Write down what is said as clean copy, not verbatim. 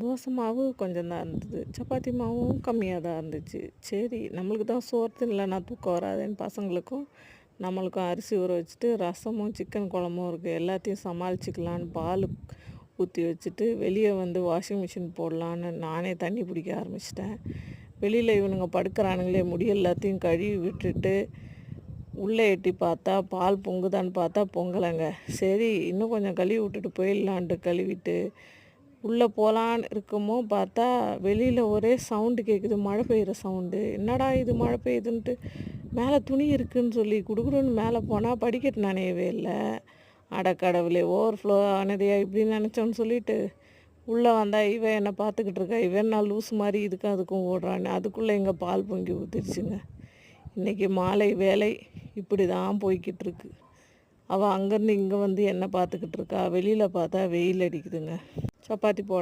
தோசை மாவு கொஞ்சம் தான் இருந்தது. சப்பாத்தி மாவும் கம்மியாக தான் இருந்துச்சு. சரி நம்மளுக்கு தான் சோறு தின்னலனா தூக்கம் வராதேன்னு பசங்களுக்கும், நம்மளுக்கும் அரிசி ஊற வச்சுட்டு, ரசமும் சிக்கன் குழம்பும் இருக்குது. எல்லாத்தையும் சமாளிச்சுக்கலான்னு பால் ஊற்றி வச்சுட்டு, வெளியே வந்து வாஷிங் மிஷின் போடலான்னு நானே தண்ணி பிடிக்க ஆரம்பிச்சிட்டேன். வெளியில் இவனுங்க படுக்கிறானுங்களே முடி எல்லாத்தையும் கழுவி விட்டுட்டு, உள்ளே எட்டி பார்த்தா பால் பொங்குதான்னு பார்த்தா பொங்கலைங்க. சரி இன்னும் கொஞ்சம் கழுவி விட்டுட்டு போயிடலான்ட்டு கழுவிட்டு உள்ளே போகலான்னு இருக்கமோ பார்த்தா வெளியில் ஒரே சவுண்டு கேட்குது, மழை பெய்கிற சவுண்டு. என்னடா இது மழை பெய்யுதுன்ட்டு மேலே துணி இருக்குதுன்னு சொல்லி குடுகுடுன்னு மேலே போனால் படிக்கட்டு நனையவே இல்லை. அடக்கடவுளே ஓவர்ஃப்ளோ ஆனதையா இப்படின்னு நினச்சோன்னு சொல்லிட்டு உள்ளே வந்தால் இவன் என்னை பார்த்துக்கிட்டு இருக்கா. இவன் நான் லூஸ் மாதிரி இதுக்கும் அதுக்கும் ஓடுறான்னு அதுக்குள்ளே எங்கே பால் பொங்கி ஊற்றிடுச்சுங்க. இன்றைக்கி மாலை வேலை இப்படி தான் போய்கிட்டு இருக்கு. அவள் அங்கேருந்து இங்கே வந்து என்ன பார்த்துக்கிட்டு இருக்கா. வெளியில் பார்த்தா வெயில் அடிக்குதுங்க. சப்பாத்தி போட